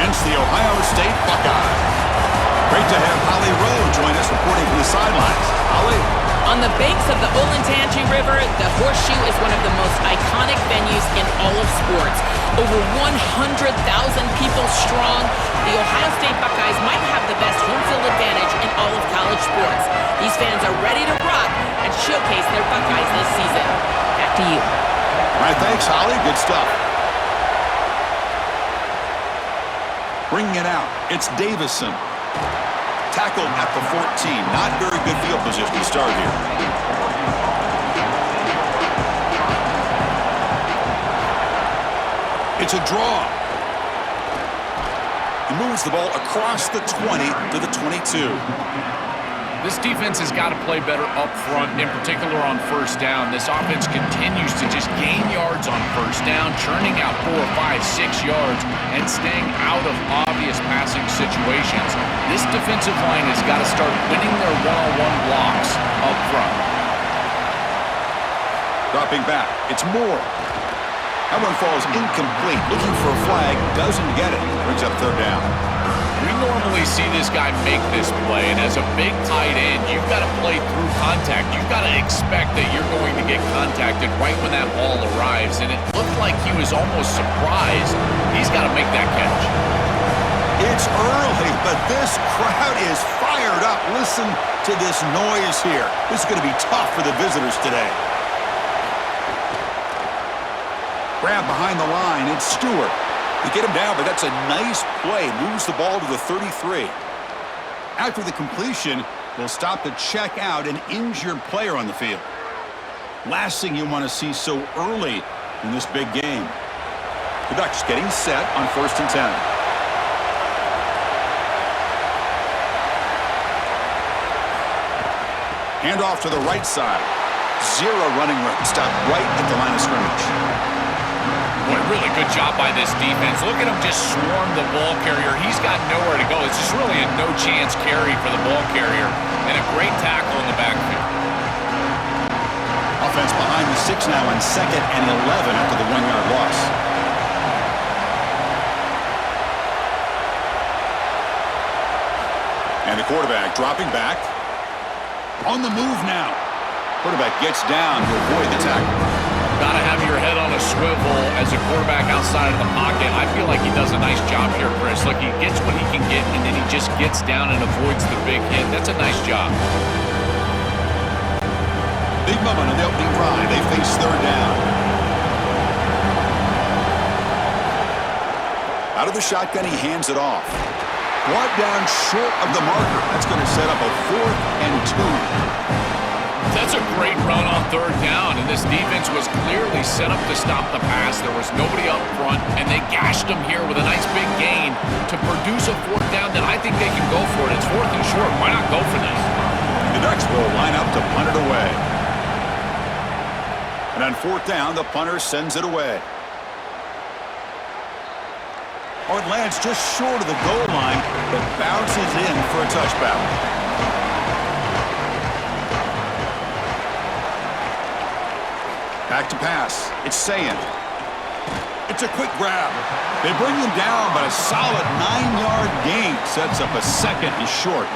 against the Ohio State Buckeyes. Great to have Holly Rowe join us reporting from the sidelines. Holly? On the banks of the Olentangy River, the Horseshoe is one of the most iconic venues in all of sports. Over 100,000 people strong, the Ohio State Buckeyes might have the best home field advantage in all of college sports. These fans are ready to rock and showcase their Buckeyes this season. Back to you. All right, thanks, Holly. Good stuff. Bringing it out, it's Davison. Tackled at the 14. Not very good field position to start here. It's a draw. He moves the ball across the 20 to the 22. This defense has got to play better up front, in particular on first down. This offense continues to just gain yards on first down, churning out 4, 5, 6 yards, and staying out of obvious passing situations. This defensive line has got to start winning their one-on-one blocks up front. Dropping back, it's Moore. That one falls incomplete. Looking for a flag, doesn't get it. Brings up third down. We normally see this guy make this play, and as a big tight end, you've got to play through contact. You've got to expect that you're going to get contacted right when that ball arrives, and it looked like he was almost surprised. He's got to make that catch. It's early, but this crowd is fired up. Listen to this noise here. This is going to be tough for the visitors today. Grab behind the line, it's Stewart. They get him down, but that's a nice play. Moves the ball to the 33. After the completion, we'll stop to check out an injured player on the field. Last thing you want to see so early in this big game. The Ducks getting set on 1st and 10. Hand off to the right side. Zero running room. Stop right at the line of scrimmage. What a really good job by this defense. Look at him just swarm the ball carrier. He's got nowhere to go. It's just really a no-chance carry for the ball carrier. And a great tackle in the backfield. Offense behind the 6 now on 2nd and 11 after the 1-yard loss. And the quarterback dropping back. On the move now. Quarterback gets down to avoid the tackle. Got to have your head on a swivel as a quarterback outside of the pocket. I feel like he does a nice job here, Chris. Look, he gets what he can get, and then he just gets down and avoids the big hit. That's a nice job. Big moment on the opening drive. They face third down. Out of the shotgun, he hands it off. Brought down short of the marker. That's going to set up a 4th and 2. That's a great run on third down, and this defense was clearly set up to stop the pass. There was nobody up front, and they gashed him here with a nice big gain to produce a 4th down that I think they can go for it. It's 4th and short. Why not go for this? The Ducks will line up to punt it away. And on 4th down, the punter sends it away. Oh, it lands just short of the goal line, but bounces in for a touchback. Back to pass. It's Sayin. It's a quick grab. They bring him down, but a solid 9-yard gain sets up a 2nd and short.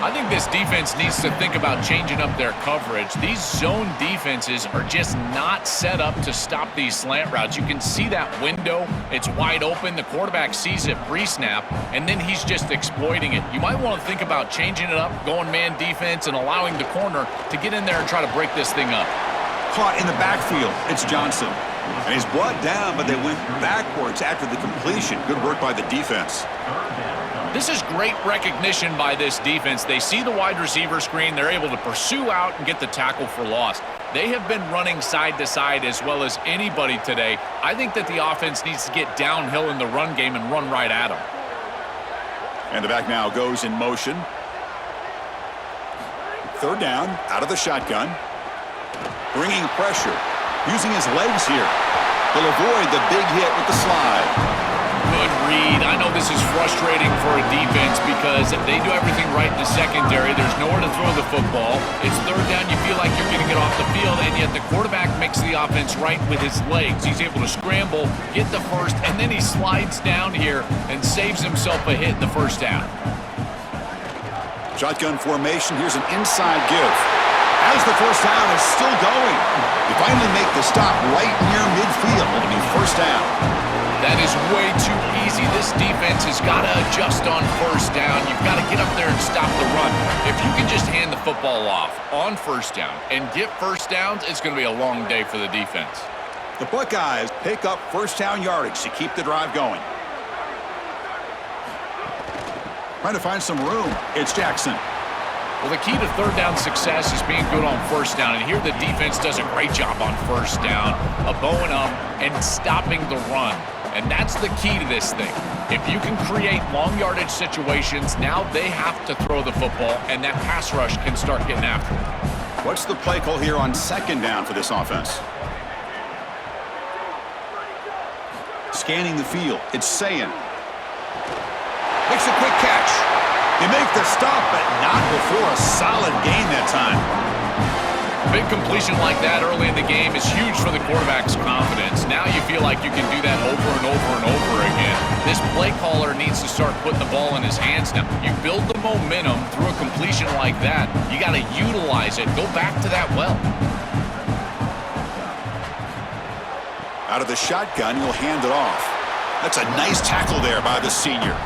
I think this defense needs to think about changing up their coverage. These zone defenses are just not set up to stop these slant routes. You can see that window. It's wide open. The quarterback sees it pre-snap, and then he's just exploiting it. You might want to think about changing it up, going man defense, and allowing the corner to get in there and try to break this thing up. Caught in the backfield. It's Johnson. And he's brought down, but they went backwards after the completion. Good work by the defense. This is great recognition by this defense. They see the wide receiver screen. They're able to pursue out and get the tackle for loss. They have been running side to side as well as anybody today. I think that the offense needs to get downhill in the run game and run right at them. And the back now goes in motion. Third down, out of the shotgun. Bringing pressure, using his legs here. He'll avoid the big hit with the slide. Good read. I know this this is frustrating for a defense because they do everything right in the secondary. There's nowhere to throw the football. It's third down. You feel like you're going to get off the field, and yet the quarterback makes the offense right with his legs. He's able to scramble, get the first, and then he slides down here and saves himself a hit in the first down. Shotgun formation. Here's an inside give. As the first down is still going. You finally make the stop right near midfield. It'll be first down. That is way too easy. This defense has got to adjust on first down. You've got to get up there and stop the run. If you can just hand the football off on first down and get first downs, it's going to be a long day for the defense. The Buckeyes pick up first down yardage to keep the drive going. Trying to find some room. It's Jackson. Well, the key to third down success is being good on first down, and here the defense does a great job on first down, bowing up and stopping the run. And that's the key to this thing. If you can create long yardage situations, now they have to throw the football, and that pass rush can start getting after it. What's the play call here on second down for this offense? Scanning the field. It's Sayin. Makes a quick catch. They make the stop, but not before a solid gain that time. Big completion like that early in the game is huge for the quarterback's confidence. Now you feel like you can do that over and over and over again. This play caller needs to start putting the ball in his hands now. You build the momentum through a completion like that. You got to utilize it. Go back to that well. Out of the shotgun, he'll hand it off. That's a nice tackle there by the senior.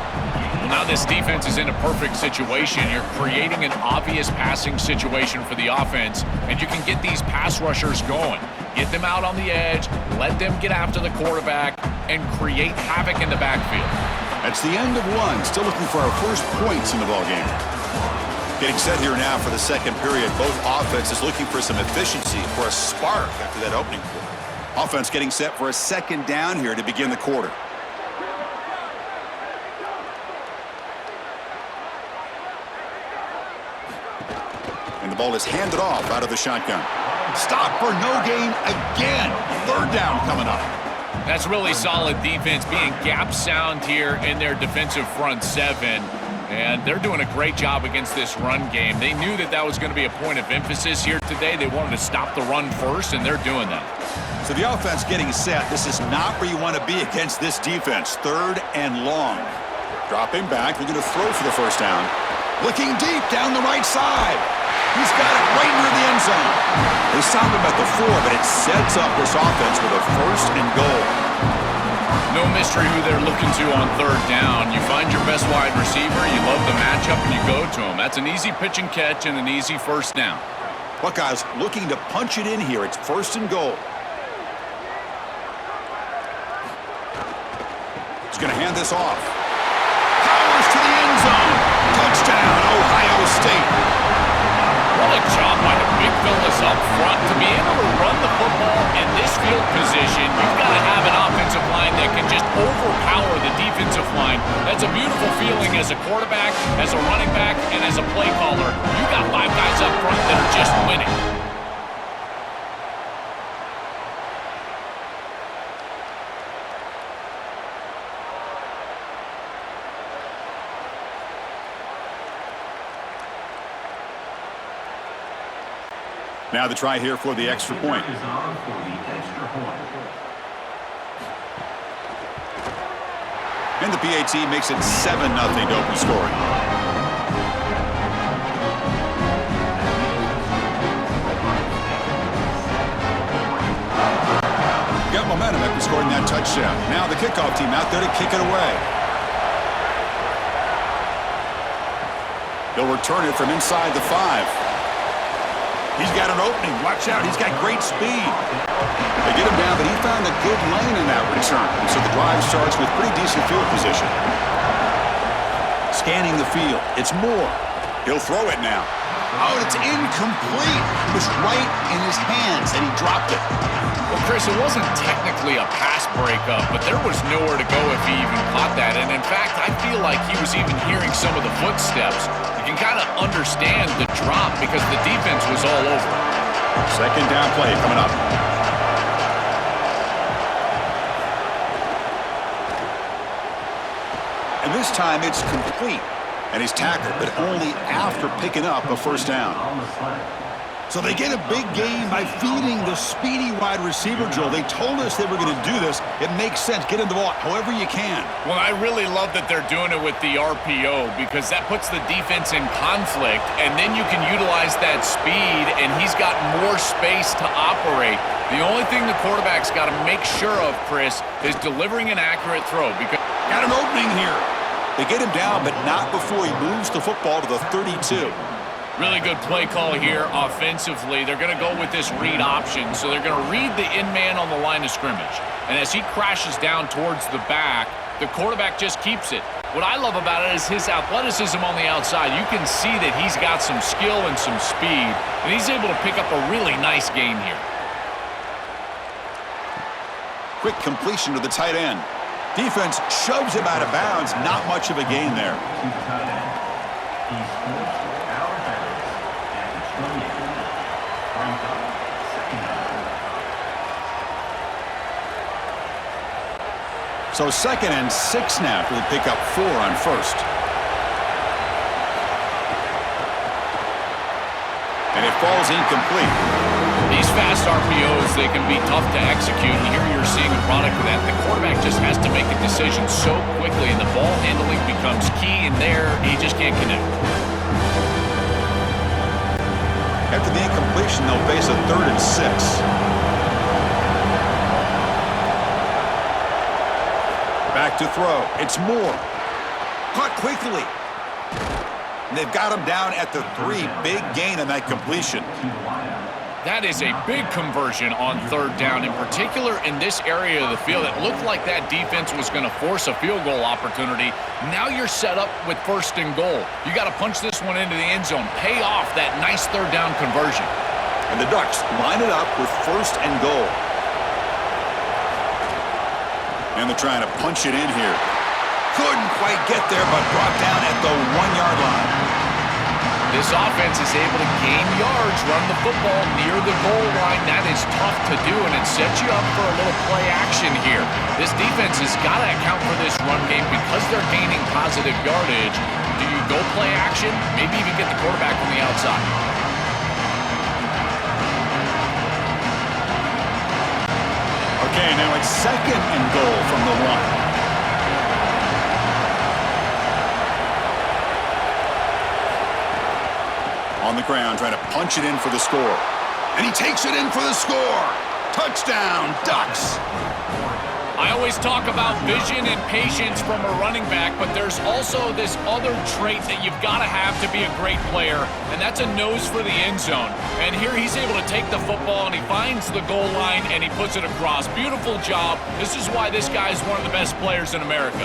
Now this defense is in a perfect situation. You're creating an obvious passing situation for the offense, and you can get these pass rushers going. Get them out on the edge, let them get after the quarterback, and create havoc in the backfield. That's the end of one. Still looking for our first points in the ballgame. Getting set here now for the second period. Both offenses looking for some efficiency, for a spark after that opening quarter. Offense getting set for a second down here to begin the quarter. And the ball is handed off out of the shotgun. Stop for no gain again. Third down coming up. That's really solid defense, being gap sound here in their defensive front seven. And they're doing a great job against this run game. They knew that that was going to be a point of emphasis here today. They wanted to stop the run first, and they're doing that. So the offense getting set. This is not where you want to be against this defense. Third and long. Dropping back. They're going to throw for the first down. Looking deep down the right side. He's got it right near the end zone. They stop him at the 4, but it sets up this offense with a first and goal. No mystery who they're looking to on third down. You find your best wide receiver, you love the matchup, and you go to him. That's an easy pitch and catch and an easy first down. Buckeyes looking to punch it in here. It's first and goal. He's going to hand this off. Powers to the end zone. Touchdown, Ohio State. What a job by the big fellas up front. To be able to run the football in this field position, you've got to have an offensive line that can just overpower the defensive line. That's a beautiful feeling as a quarterback, as a running back, and as a play caller. You've got 5 guys up front that are just winning. Now the try here for the extra point. And the PAT makes it 7-0 to open scoring. Got momentum after scoring that touchdown. Now the kickoff team out there to kick it away. They'll return it from inside the 5. He's got an opening. Watch out. He's got great speed. They get him down, but he found a good lane in that return. So the drive starts with pretty decent field position. Scanning the field. It's Moore. He'll throw it now. Oh, it's incomplete. It was right in his hands, and he dropped it. Well, Chris, it wasn't technically a pass breakup, but there was nowhere to go if he even caught that. And in fact, I feel like he was even hearing some of the footsteps. You can kind of understand the drop because the defense was all over. Second down play coming up. And this time it's complete. And he's tackled, but only after picking up a first down. So they get a big gain by feeding the speedy wide receiver drill. They told us they were going to do this. It makes sense. Get him the ball however you can. Well, I really love that they're doing it with the RPO because that puts the defense in conflict, and then you can utilize that speed, and he's got more space to operate. The only thing the quarterback's got to make sure of, Chris, is delivering an accurate throw. Because got an opening here. They get him down, but not before he moves the football to the 32. Really good play call here offensively. They're going to go with this read option, so they're going to read the in man on the line of scrimmage. And as he crashes down towards the back, the quarterback just keeps it. What I love about it is his athleticism on the outside. You can see that he's got some skill and some speed, and he's able to pick up a really nice gain here. Quick completion to the tight end. Defense shoves him out of bounds. Not much of a gain there. So 2nd and 6 now for the pickup 4 on first. And it falls incomplete. These fast RPOs, they can be tough to execute, and here you're seeing a product of that. The quarterback just has to make a decision so quickly, and the ball handling becomes key, and there he just can't connect. After the incompletion, they'll face a 3rd and 6. Back to throw. It's Moore. Caught quickly. And they've got him down at the 3. Big gain on that completion. That is a big conversion on 3rd down, in particular in this area of the field. It looked like that defense was going to force a field goal opportunity. Now you're set up with 1st and goal. You got to punch this one into the end zone. Pay off that nice 3rd down conversion. And the Ducks line it up with 1st and goal. And they're trying to punch it in here. Couldn't quite get there, but brought down at the 1-yard line. This offense is able to gain yards, run the football near the goal line. That is tough to do, and it sets you up for a little play action here. This defense has got to account for this run game because they're gaining positive yardage. Do you go play action? Maybe even get the quarterback on the outside. Okay, now it's 2nd and goal from the 1. On the ground, trying to punch it in for the score. And he takes it in for the score. Touchdown, Ducks. I always talk about vision and patience from a running back, but there's also this other trait that you've got to have to be a great player, and that's a nose for the end zone. And here he's able to take the football, and he finds the goal line, and he puts it across. Beautiful job. This is why this guy is one of the best players in America.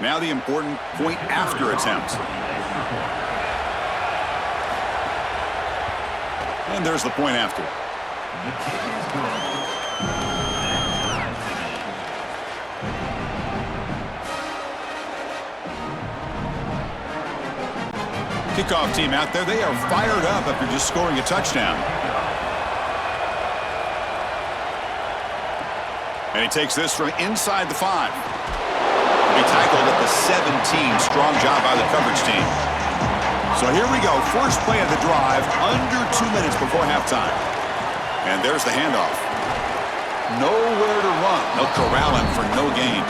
Now the important point after attempt. And there's the point after. Kickoff team out there. They are fired up after just scoring a touchdown. And he takes this from inside the 5. He tackled at the 17. Strong job by the coverage team. So here we go. First play of the drive, under 2 minutes before halftime. And there's the handoff. Nowhere to run. They'll corral him for no gain.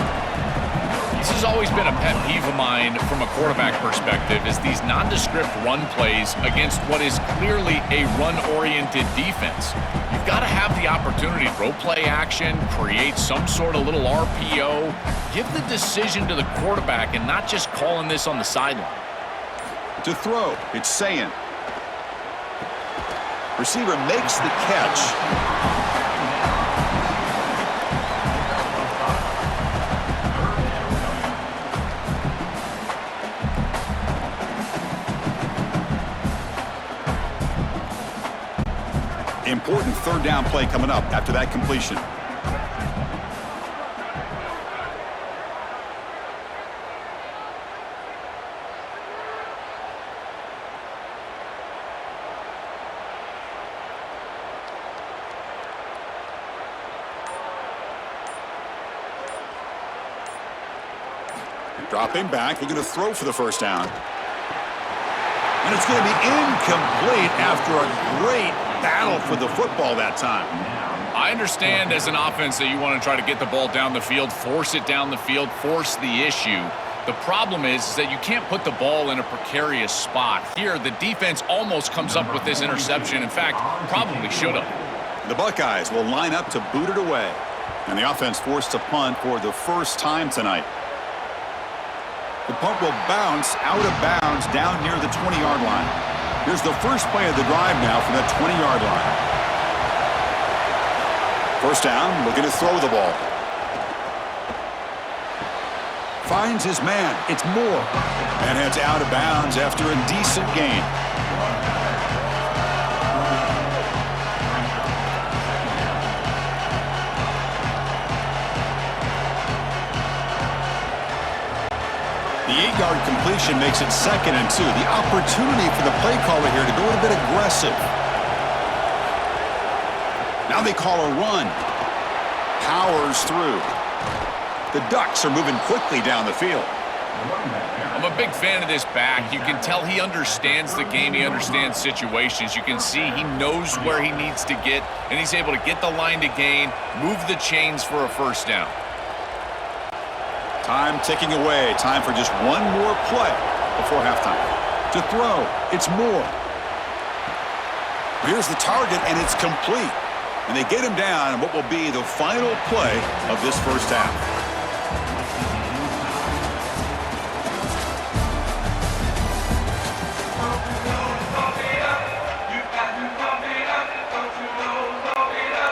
This has always been a pet peeve of mine from a quarterback perspective, is these nondescript run plays against what is clearly a run-oriented defense. You've got to have the opportunity to throw play action, create some sort of little RPO, give the decision to the quarterback and not just calling this on the sideline. To throw, it's Sayin. Receiver makes the catch. Important 3rd down play coming up after that completion. Dropping back, they're going to throw for the first down. And it's going to be incomplete after a great battle for the football that time. I understand as an offense that you want to try to get the ball down the field, force it down the field, force the issue. The problem is that you can't put the ball in a precarious spot. Here, the defense almost comes up with this interception. In fact, probably should have. The Buckeyes will line up to boot it away. And the offense forced to punt for the first time tonight. The punt will bounce out of bounds down near the 20-yard line. Here's the first play of the drive now from that 20-yard line. First down, looking to throw the ball. Finds his man. It's Moore. And heads out of bounds after a decent gain. The 8-yard completion makes it 2nd and 2. The opportunity for the play caller here to go a bit aggressive. Now they call a run. Powers through. The Ducks are moving quickly down the field. I'm a big fan of this back. You can tell he understands the game. He understands situations. You can see he knows where he needs to get, and he's able to get the line to gain, move the chains for a first down. Time ticking away. Time for just one more play before halftime. To throw, it's Moore. Here's the target, and it's complete. And they get him down in what will be the final play of this first half.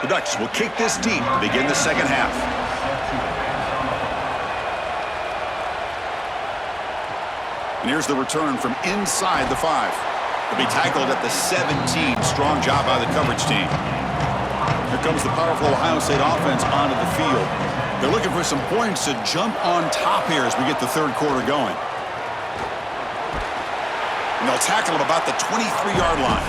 The Ducks will kick this deep to begin the second half. And here's the return from inside the 5. He'll be tackled at the 17. Strong job by the coverage team. Here comes the powerful Ohio State offense onto the field. They're looking for some points to jump on top here as we get the third quarter going. And they'll tackle him about the 23-yard line.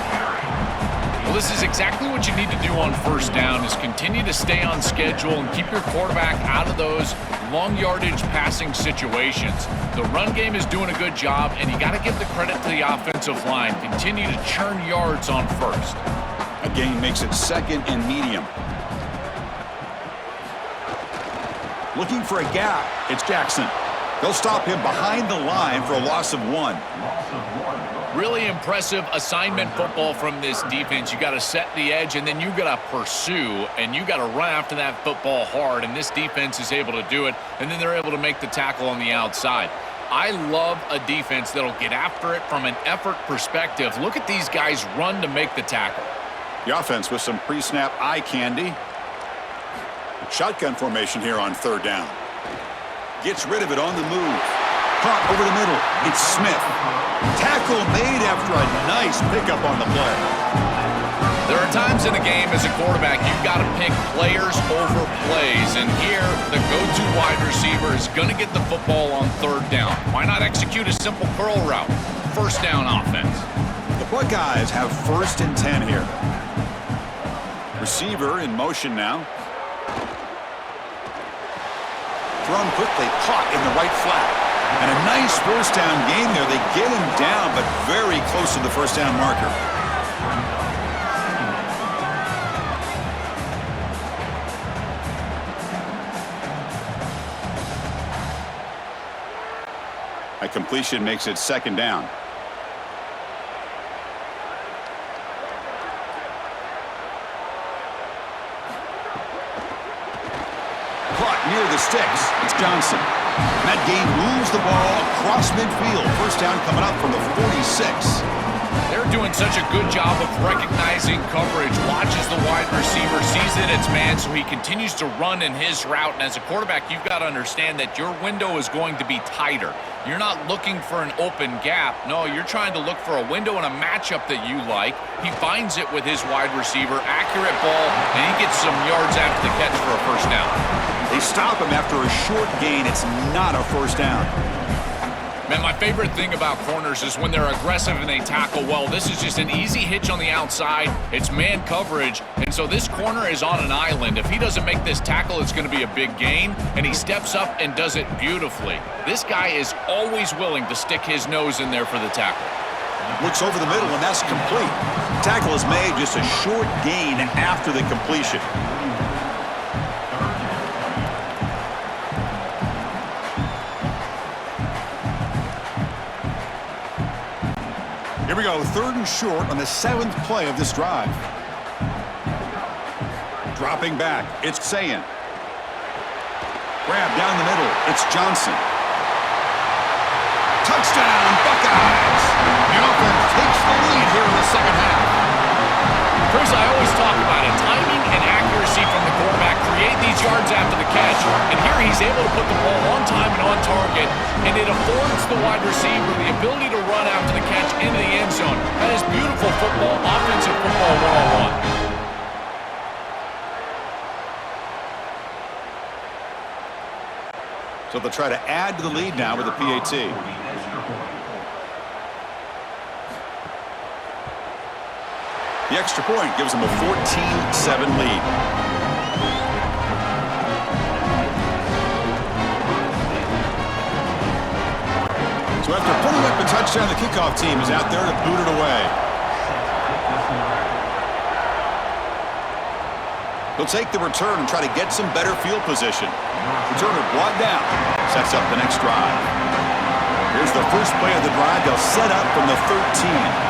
Well, this is exactly what you need to do on first down is continue to stay on schedule and keep your quarterback out of those long yardage passing situations. The run game is doing a good job, and you got to give the credit to the offensive line. Continue to churn yards on first. A gain makes it 2nd and medium. Looking for a gap. It's Jackson. They'll stop him behind the line for a loss of 1. Really impressive assignment football from this defense. You got to set the edge, and then you got to pursue, and you got to run after that football hard, and this defense is able to do it, and then they're able to make the tackle on the outside. I love a defense that'll get after it from an effort perspective. Look at these guys run to make the tackle. The offense with some pre-snap eye candy. Shotgun formation here on third down. Gets rid of it on the move. Caught over the middle. It's Smith. Tackle made after a nice pickup on the play. There are times in a game as a quarterback you've got to pick players over plays, and here the go-to wide receiver is going to get the football on third down. Why not execute a simple curl route? First down offense. The Buckeyes have 1st and 10 here. Receiver in motion now. Thrown quickly, caught in the right flat. And a nice first down gain there. They get him down, but very close to the first down marker. A completion makes it 2nd down. Caught near the sticks. It's Johnson. And that gain moves the ball across midfield. First down coming up from the 46. They're doing such a good job of recognizing coverage. Watches the wide receiver, sees that it's man, so he continues to run in his route. And as a quarterback, you've got to understand that your window is going to be tighter. You're not looking for an open gap. No, you're trying to look for a window and a matchup that you like. He finds it with his wide receiver. Accurate ball, and he gets some yards after the catch for a first down. They stop him after a short gain. It's not a first down. Man, my favorite thing about corners is when they're aggressive and they tackle well. This is just an easy hitch on the outside. It's man coverage, and so this corner is on an island. If he doesn't make this tackle, it's going to be a big gain, and he steps up and does it beautifully. This guy is always willing to stick his nose in there for the tackle. Looks over the middle, and that's complete. Tackle is made, just a short gain after the completion. Here we go, 3rd and short on the 7th play of this drive. Dropping back, it's Sayan. Grab down the middle, it's Johnson. Touchdown, Buckeyes! The offense takes the lead here in the second half. Chris, I always talk about it. Timing and accuracy from the quarterback create these yards after the catch. And here he's able to put the ball on time and on target, and it affords the wide receiver the ability to run after the catch into the end zone. That is beautiful football, offensive football 101. So they'll try to add to the lead now with the PAT. The extra point gives them a 14-7 lead. So after putting up a touchdown, the kickoff team is out there to boot it away. He'll take the return and try to get some better field position. Returner brought down. Sets up the next drive. Here's the first play of the drive. They'll set up from the 13.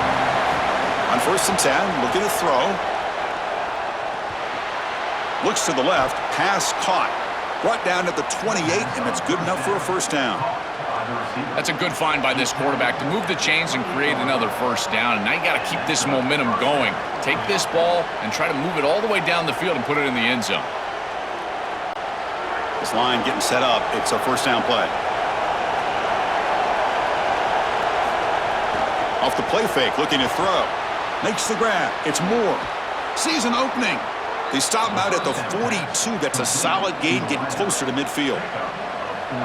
On 1st and 10, looking to throw. Looks to the left. Pass caught. Brought down at the 28, and it's good enough for a first down. That's a good find by this quarterback to move the chains and create another first down. And now you got to keep this momentum going. Take this ball and try to move it all the way down the field and put it in the end zone. This line getting set up. It's a first down play. Off the play fake, looking to throw. Makes the grab. It's Moore. Sees an opening. They stop him out at the 42. That's a solid gain, getting closer to midfield.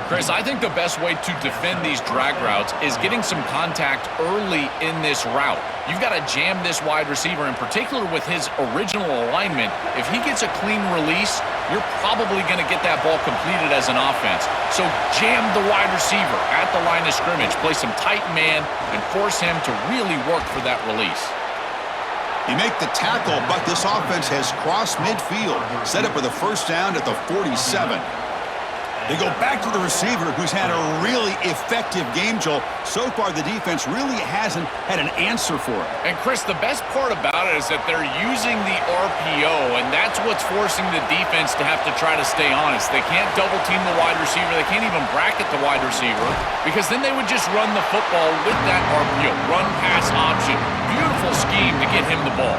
Chris, I think the best way to defend these drag routes is getting some contact early in this route. You've got to jam this wide receiver, in particular with his original alignment. If he gets a clean release, you're probably going to get that ball completed as an offense. So jam the wide receiver at the line of scrimmage, play some tight man, and force him to really work for that release. You make the tackle, but this offense has crossed midfield. Set up with a first down at the 47. They go back to the receiver, who's had a really effective game, Joel. So far, the defense really hasn't had an answer for it. And, Chris, the best part about it is that they're using the RPO, and that's what's forcing the defense to have to try to stay honest. They can't double-team the wide receiver. They can't even bracket the wide receiver, because then they would just run the football with that RPO, run-pass option. Beautiful scheme to get him the ball.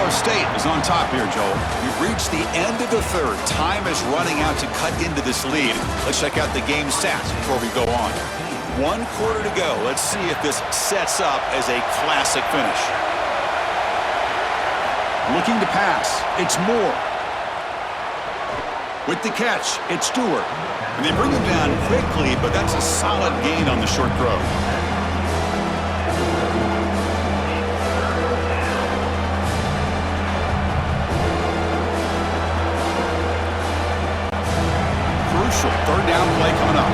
State is on top here, Joel. We've reached the end of the third. Time is running out to cut into this lead. Let's check out the game stats before we go on. 1 quarter to go. Let's see if this sets up as a classic finish. Looking to pass. It's Moore. With the catch, it's Stewart. And they bring him down quickly, but that's a solid gain on the short throw. Third down play coming up.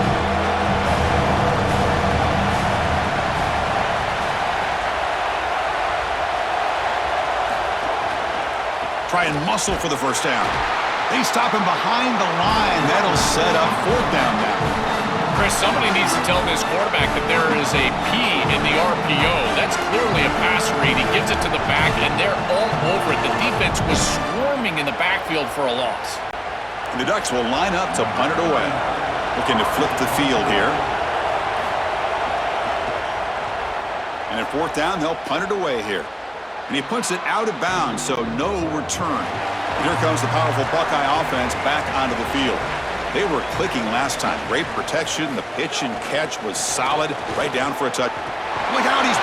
Try and muscle for the first down. They stop him behind the line. That'll set up 4th down now. Chris, somebody needs to tell this quarterback that there is a P in the RPO. That's clearly a pass read. He gives it to the back, and they're all over it. The defense was swarming in the backfield for a loss. And the Ducks will line up to punt it away. Looking to flip the field here. And at 4th down, they'll punt it away here. And he punts it out of bounds, so no return. And here comes the powerful Buckeye offense back onto the field. They were clicking last time. Great protection. The pitch and catch was solid. Right down for a touchdown.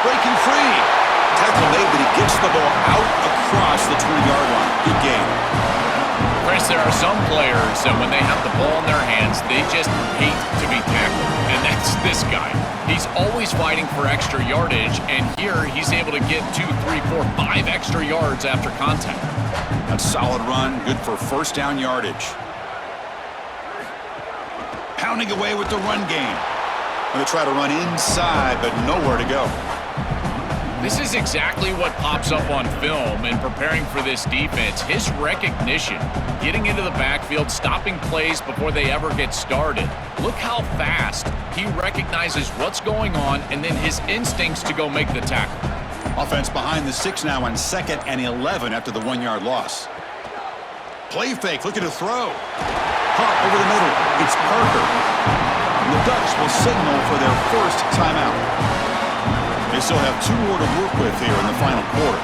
breaking free. Tackle made, but he gets the ball out across the 20-yard line. Good game. Chris, there are some players that when they have the ball in their hands, they just hate to be tackled. And that's this guy. He's always fighting for extra yardage, and here he's able to get 2, 3, 4, 5 extra yards after contact. A solid run, good for first down yardage. Pounding away with the run game. Going to try to run inside, but nowhere to go. This is exactly what pops up on film in preparing for this defense. His recognition, getting into the backfield, stopping plays before they ever get started. Look how fast he recognizes what's going on and then his instincts to go make the tackle. Offense behind the 6 now on 2nd and 11 after the 1-yard loss. Play fake, looking to throw. Caught over the middle. It's Parker. And the Ducks will signal for their first timeout. They still have 2 more to work with here in the final quarter.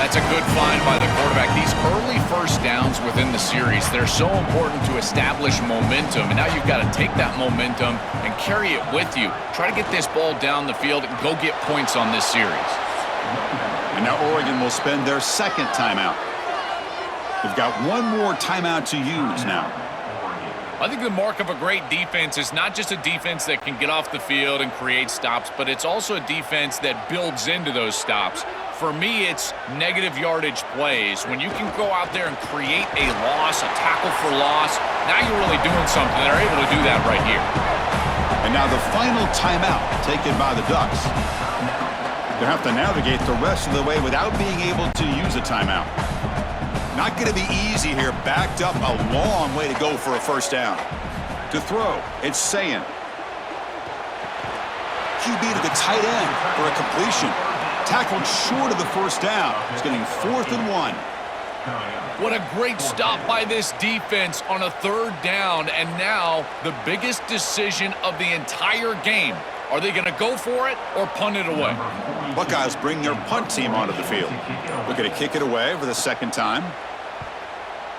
That's a good find by the quarterback. These early first downs within the series, they're so important to establish momentum. And now you've got to take that momentum and carry it with you. Try to get this ball down the field and go get points on this series. And now Oregon will spend their 2nd timeout. They've got 1 more timeout to use now. I think the mark of a great defense is not just a defense that can get off the field and create stops, but it's also a defense that builds into those stops. For me, it's negative yardage plays. When you can go out there and create a loss, a tackle for loss, now you're really doing something. They're able to do that right here. And now the final timeout taken by the Ducks. They'll have to navigate the rest of the way without being able to use a timeout. Not going to be easy here. Backed up a long way to go for a first down. To throw, it's Sayin. QB to the tight end for a completion. Tackled short of the first down. He's getting 4th and 1. What a great stop by this defense on a 3rd down. And now the biggest decision of the entire game. Are they going to go for it or punt it away? Buckeyes bring their punt team onto the field. Looking to kick it away for the 2nd time.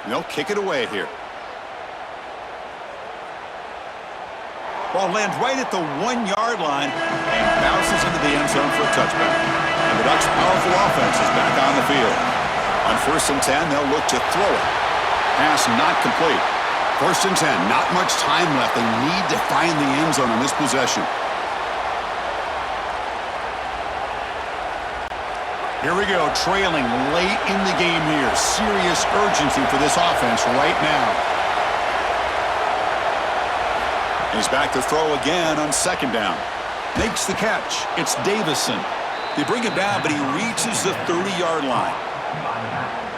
And they'll kick it away here. Ball lands right at the 1-yard line and bounces into the end zone for a touchback. And the Ducks' powerful offense is back on the field. On 1st and 10, they'll look to throw it. Pass not complete. 1st and 10, not much time left. They need to find the end zone on this possession. Here we go, trailing late in the game here. Serious urgency for this offense right now. He's back to throw again on 2nd down. Makes the catch. It's Davison. They bring him down, but he reaches the 30-yard line.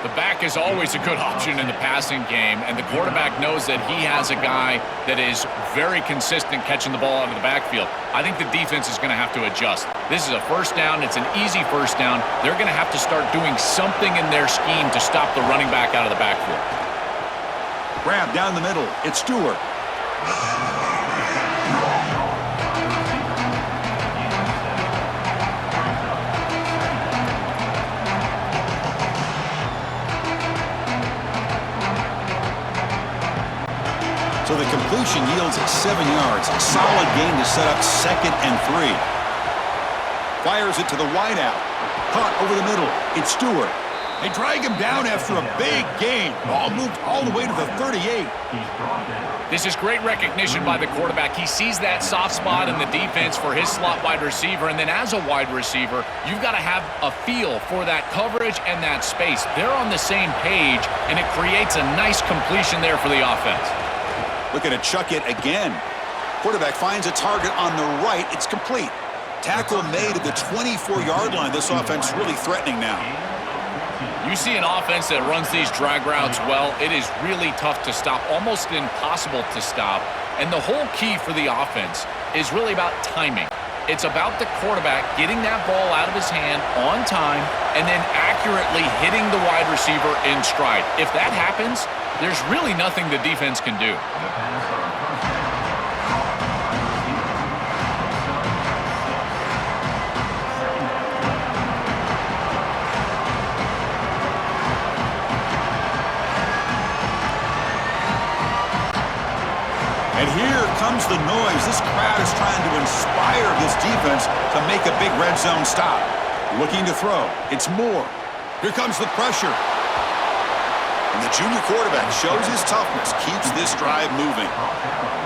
The back is always a good option in the passing game, and the quarterback knows that he has a guy that is very consistent catching the ball out of the backfield. I think the defense is going to have to adjust. This is a first down. It's an easy first down. They're going to have to start doing something in their scheme to stop the running back out of the backfield. Grab down the middle. It's Stewart. So the completion yields 7 yards. Solid gain to set up 2nd and 3. Fires it to the wideout. Caught over the middle. It's Stewart. They drag him down after a big gain. Ball moved all the way to the 38. This is great recognition by the quarterback. He sees that soft spot in the defense for his slot wide receiver, and then as a wide receiver, you've got to have a feel for that coverage and that space. They're on the same page, and it creates a nice completion there for the offense. Looking to chuck it again. Quarterback finds a target on the right. It's complete. Tackle made at the 24-yard line. This offense really threatening now. You see an offense that runs these drag routes well, it is really tough to stop, almost impossible to stop. And the whole key for the offense is really about timing. It's about the quarterback getting that ball out of his hand on time and then accurately hitting the wide receiver in stride. If that happens, there's really nothing the defense can do. And here comes the noise. This crowd is trying to inspire this defense to make a big red zone stop. Looking to throw. It's Moore. Here comes the pressure. And the junior quarterback shows his toughness, keeps this drive moving.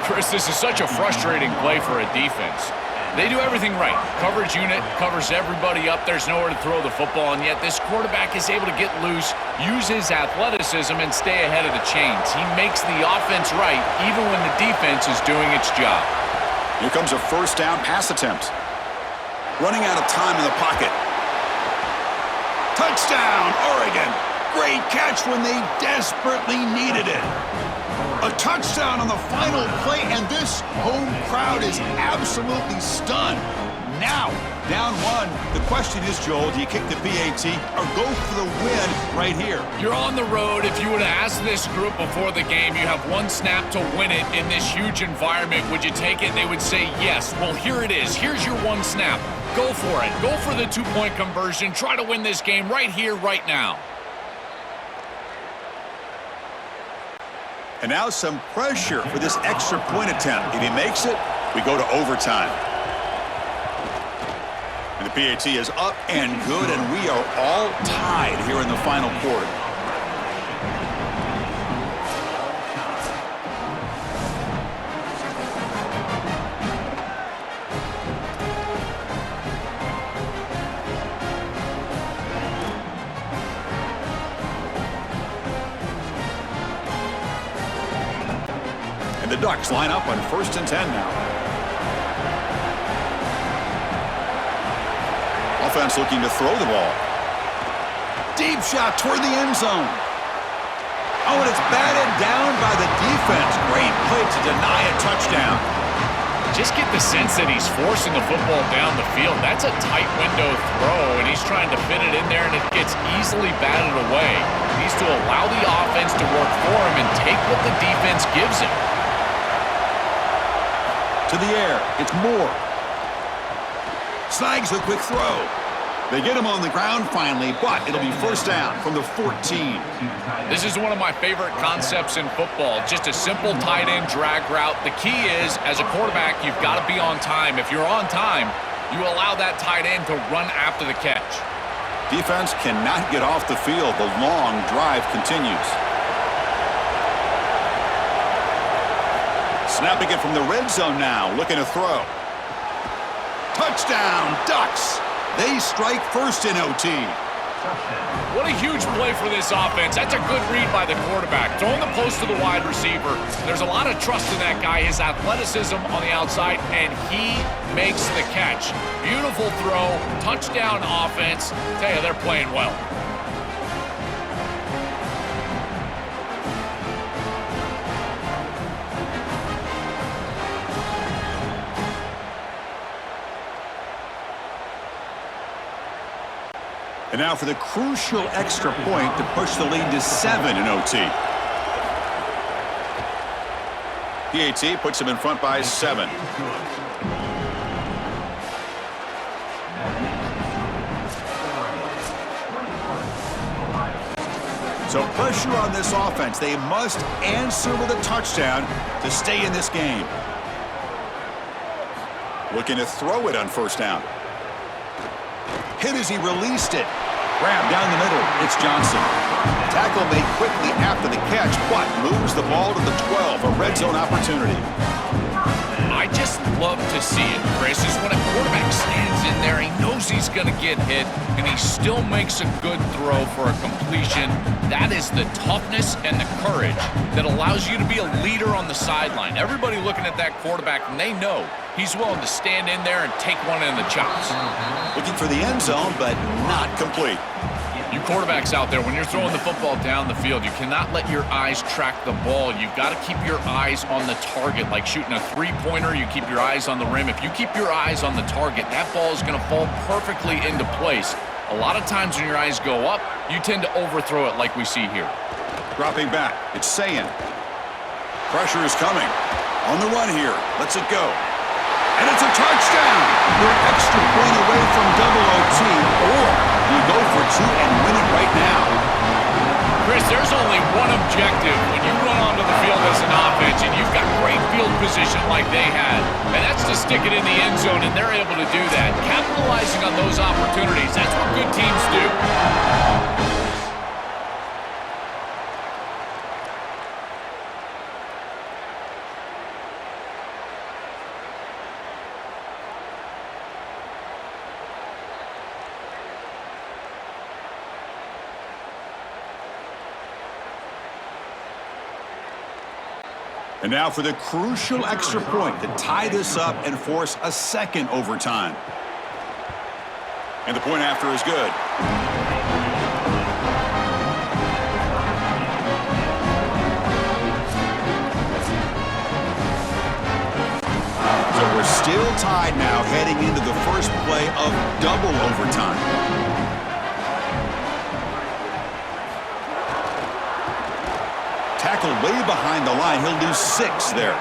Chris, this is such a frustrating play for a defense. They do everything right. Coverage unit covers everybody up. There's nowhere to throw the football, and yet this quarterback is able to get loose, use his athleticism, and stay ahead of the chains. He makes the offense right, even when the defense is doing its job. Here comes a first down pass attempt. Running out of time in the pocket. Touchdown, Oregon! Great catch when they desperately needed it. A touchdown on the final play, and this home crowd is absolutely stunned. Now, down one. The question is, Joel, do you kick the PAT or go for the win right here? You're on the road. If you would have asked this group before the game, you have one snap to win it in this huge environment. Would you take it? They would say yes. Well, here it is. Here's your one snap. Go for it. Go for the two-point conversion. Try to win this game right here, right now. And now some pressure for this extra point attempt. If he makes it, we go to overtime. And the PAT is up and good, and we are all tied here in the final quarter. The Ducks line up on 1st and 10 now. Offense looking to throw the ball. Deep shot toward the end zone. Oh, and it's batted down by the defense. Great play to deny a touchdown. Just get the sense that he's forcing the football down the field. That's a tight window throw, and he's trying to fit it in there, and it gets easily batted away. He needs to allow the offense to work for him and take what the defense gives him. To the air, it's Moore. Snags a quick throw. They get him on the ground finally, but it'll be first down from the 14. This is one of my favorite concepts in football, just a simple tight end drag route. The key is, as a quarterback, you've got to be on time. If you're on time, you allow that tight end to run after the catch. Defense cannot get off the field. The long drive continues. Snapping it from the red zone now, looking to throw. Touchdown, Ducks! They strike first in OT. What a huge play for this offense. That's a good read by the quarterback. Throwing the post to the wide receiver. There's a lot of trust in that guy, his athleticism on the outside, and he makes the catch. Beautiful throw, touchdown offense. Tell you, they're playing well. And now for the crucial extra point to push the lead to 7 in OT. PAT puts him in front by 7. So pressure on this offense. They must answer with a touchdown to stay in this game. Looking to throw it on first down. Hit as he released it. Grab down the middle. It's Johnson. Tackle made quickly after the catch, but moves the ball to the 12. A red zone opportunity. I just love to see it, Chris, is when a quarterback stands in there, he knows he's going to get hit, and he still makes a good throw for a completion. That is the toughness and the courage that allows you to be a leader on the sideline. Everybody looking at that quarterback, and they know he's willing to stand in there and take one in the chops. Looking for the end zone, but not complete. You quarterbacks out there, when you're throwing the football down the field, you cannot let your eyes track the ball. You've got to keep your eyes on the target. Like shooting a three-pointer, you keep your eyes on the rim. If you keep your eyes on the target, that ball is going to fall perfectly into place. A lot of times when your eyes go up, you tend to overthrow it like we see here. Dropping back, it's Sayin. Pressure is coming. On the run here, lets it go. And it's a touchdown! You're an extra point away from double OT, or you go for 2 and win it right now. Chris, there's only one objective when you run on onto the field as an offense, and you've got great field position like they had, and that's to stick it in the end zone, and they're able to do that. Capitalizing on those opportunities, that's what good teams do. And now for the crucial extra point to tie this up and force a second overtime. And the point after is good. So we're still tied now heading into the first play of double overtime. Tackle way behind the line. He'll lose 6 there.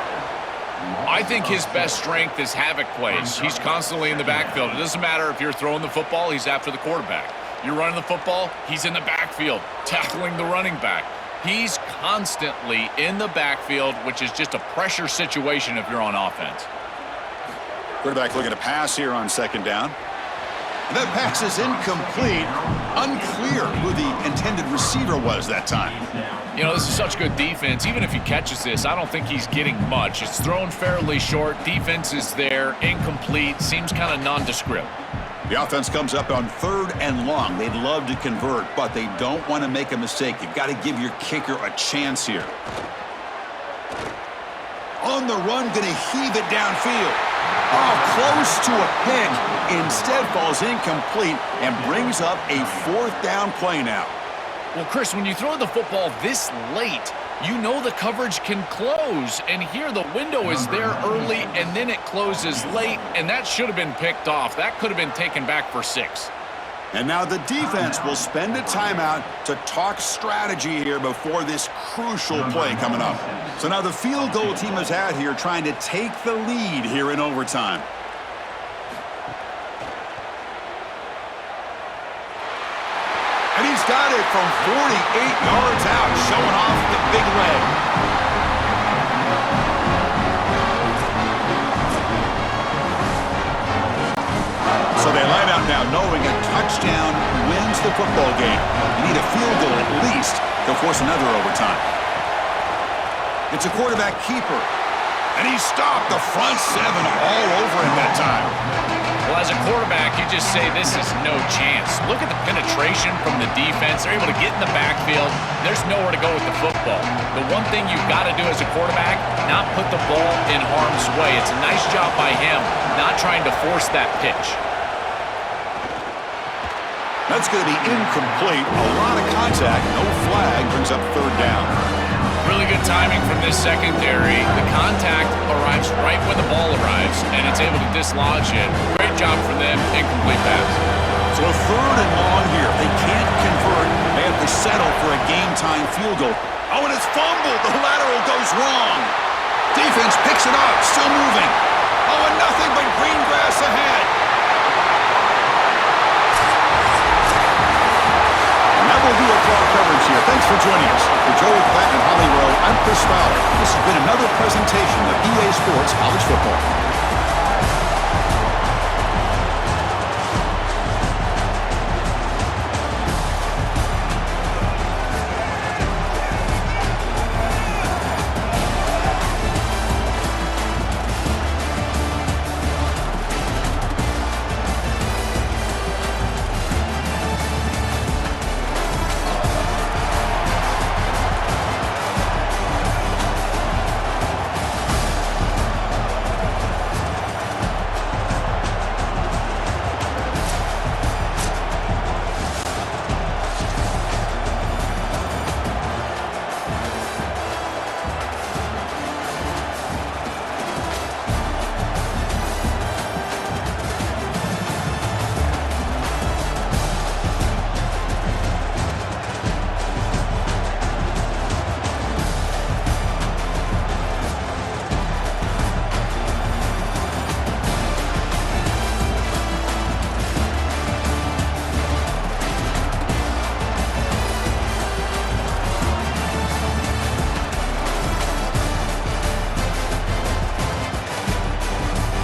I think his best strength is havoc plays. He's constantly in the backfield. It doesn't matter if you're throwing the football, he's after the quarterback. You're running the football, he's in the backfield, tackling the running back. He's constantly in the backfield, which is just a pressure situation if you're on offense. Quarterback looking to pass here on second down. And that pass is incomplete. Unclear who the intended receiver was that time. You know, this is such good defense. Even if he catches this, I don't think he's getting much. It's thrown fairly short. Defense is there. Incomplete. Seems kind of nondescript. The offense comes up on 3rd and long. They'd love to convert, but they don't want to make a mistake. You've got to give your kicker a chance here. On the run, going to heave it downfield. Oh, close to a pick. Instead falls incomplete and brings up a 4th down play now. Well, Chris, when you throw the football this late, you know the coverage can close. And here the window is there early, and then it closes late, and that should have been picked off. That could have been taken back for 6. And now the defense will spend a timeout to talk strategy here before this crucial play coming up. So now the field goal team is out here trying to take the lead here in overtime. And he's got it from 48 yards out, showing off the big leg. So they line out now knowing a touchdown wins the football game. You need a field goal at least to force another overtime. It's a quarterback keeper. And he stopped the front 7 all over him that time. Well, as a quarterback, you just say this is no chance. Look at the penetration from the defense. They're able to get in the backfield. There's nowhere to go with the football. The one thing you've got to do as a quarterback, not put the ball in harm's way. It's a nice job by him, not trying to force that pitch. That's going to be incomplete. A lot of contact. No flag. Brings up 3rd down. Really good timing from this secondary. The contact arrives right when the ball arrives, and it's able to dislodge it. Great job for them. Incomplete pass. So a 3rd and long here. If they can't convert, they have to settle for a game-time field goal. Oh, and it's fumbled. The lateral goes wrong. Defense picks it up. Still moving. Oh, and nothing but green grass ahead. And that will do it for our coverage here. Thanks for joining us. For Joey Platt and Holly Rowe, I'm Chris Fowler. This has been another presentation of EA Sports College Football.